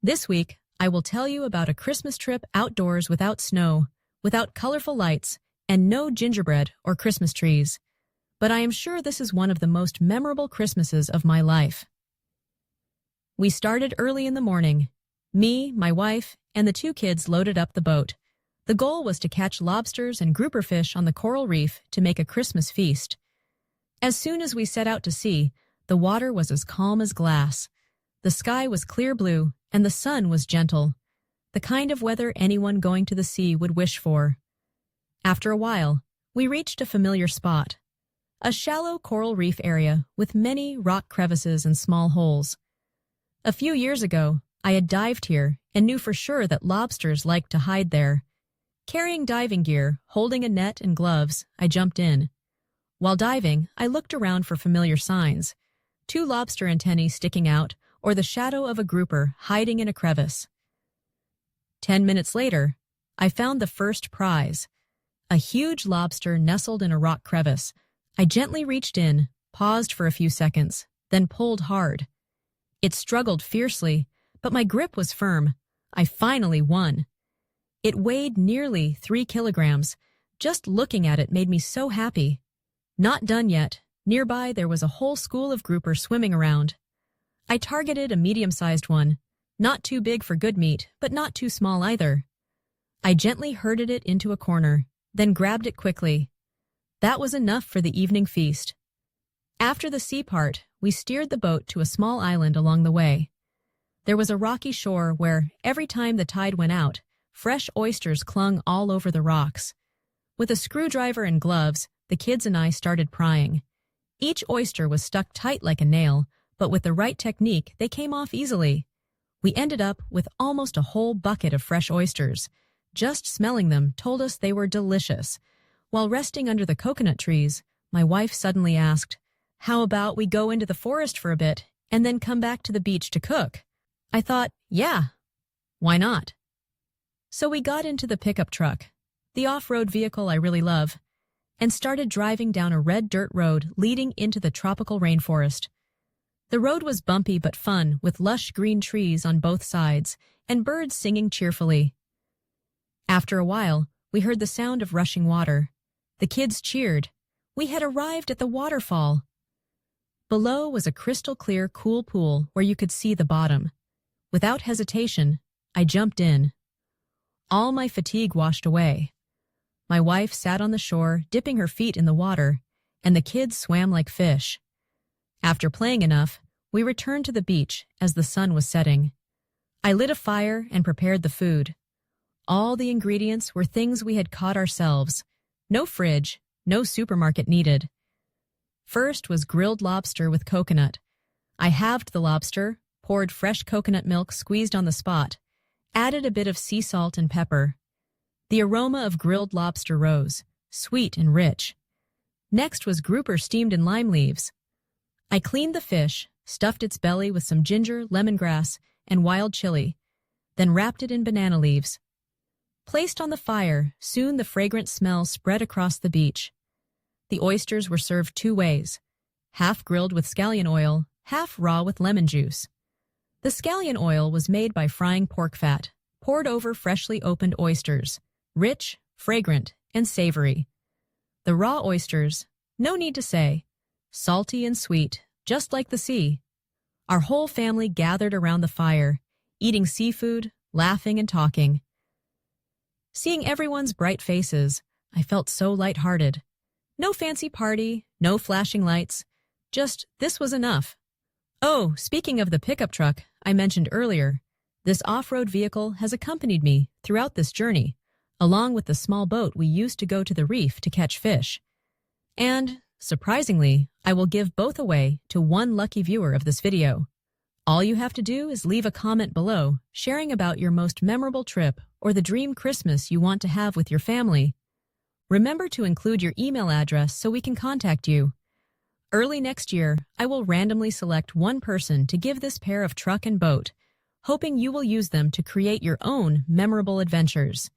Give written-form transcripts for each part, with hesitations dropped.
This week, I will tell you about a Christmas trip outdoors without snow, without colorful lights, and no gingerbread or Christmas trees. But I am sure this is one of the most memorable Christmases of my life. We started early in the morning. Me, my wife, and the two kids loaded up the boat. The goal was to catch lobsters and grouper fish on the coral reef to make a Christmas feast. As soon as we set out to sea, the water was as calm as glass. The sky was clear blue, and the sun was gentle, the kind of weather anyone going to the sea would wish for. After a while, we reached a familiar spot, a shallow coral reef area with many rock crevices and small holes. A few years ago, I had dived here and knew for sure that lobsters liked to hide there. Carrying diving gear, holding a net and gloves, I jumped in. While diving, I looked around for familiar signs, two lobster antennae sticking out, or the shadow of a grouper hiding in a crevice. 10 minutes later, I found the first prize, a huge lobster nestled in a rock crevice. I gently reached in, paused for a few seconds, then pulled hard. It struggled fiercely, but my grip was firm. I finally won. It weighed nearly 3 kilograms. Just looking at it made me so happy. Not done yet. Nearby, there was a whole school of grouper swimming around. I targeted a medium-sized one, not too big for good meat, but not too small either. I gently herded it into a corner, then grabbed it quickly. That was enough for the evening feast. After the sea part, we steered the boat to a small island along the way. There was a rocky shore where, every time the tide went out, fresh oysters clung all over the rocks. With a screwdriver and gloves, the kids and I started prying. Each oyster was stuck tight like a nail, but with the right technique, they came off easily. We ended up with almost a whole bucket of fresh oysters. Just smelling them told us they were delicious. While resting under the coconut trees, my wife suddenly asked, "How about we go into the forest for a bit and then come back to the beach to cook?" I thought, yeah, why not? So we got into the pickup truck, the off-road vehicle I really love, and started driving down a red dirt road leading into the tropical rainforest. The road was bumpy but fun, with lush green trees on both sides and birds singing cheerfully. After a while, we heard the sound of rushing water. The kids cheered. We had arrived at the waterfall. Below was a crystal-clear, cool pool where you could see the bottom. Without hesitation, I jumped in. All my fatigue washed away. My wife sat on the shore, dipping her feet in the water, and the kids swam like fish. After playing enough, we returned to the beach as the sun was setting. I lit a fire and prepared the food. All the ingredients were things we had caught ourselves. No fridge, no supermarket needed. First was grilled lobster with coconut. I halved the lobster, poured fresh coconut milk squeezed on the spot, added a bit of sea salt and pepper. The aroma of grilled lobster rose, sweet and rich. Next was grouper steamed in lime leaves. I cleaned the fish, stuffed its belly with some ginger, lemongrass, and wild chili, then wrapped it in banana leaves. Placed on the fire, soon the fragrant smell spread across the beach. The oysters were served 2 ways, half grilled with scallion oil, half raw with lemon juice. The scallion oil was made by frying pork fat, poured over freshly opened oysters, rich, fragrant, and savory. The raw oysters, no need to say, salty and sweet, just like the sea. Our whole family gathered around the fire, eating seafood, laughing and talking. Seeing everyone's bright faces, I felt so lighthearted. No fancy party, no flashing lights, just this was enough. Oh, speaking of the pickup truck I mentioned earlier, this off-road vehicle has accompanied me throughout this journey, along with the small boat we used to go to the reef to catch fish. And, surprisingly, I will give both away to one lucky viewer of this video. All you have to do is leave a comment below, sharing about your most memorable trip or the dream Christmas you want to have with your family. Remember to include your email address so we can contact you. Early next year, I will randomly select one person to give this pair of truck and boat, hoping you will use them to create your own memorable adventures.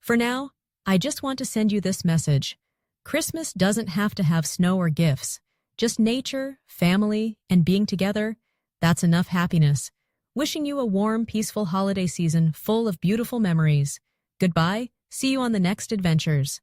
For now, I just want to send you this message. Christmas doesn't have to have snow or gifts. Just nature, family, and being together. That's enough happiness. wishing you a warm, peaceful holiday season full of beautiful memories. Goodbye, see you on the next adventures.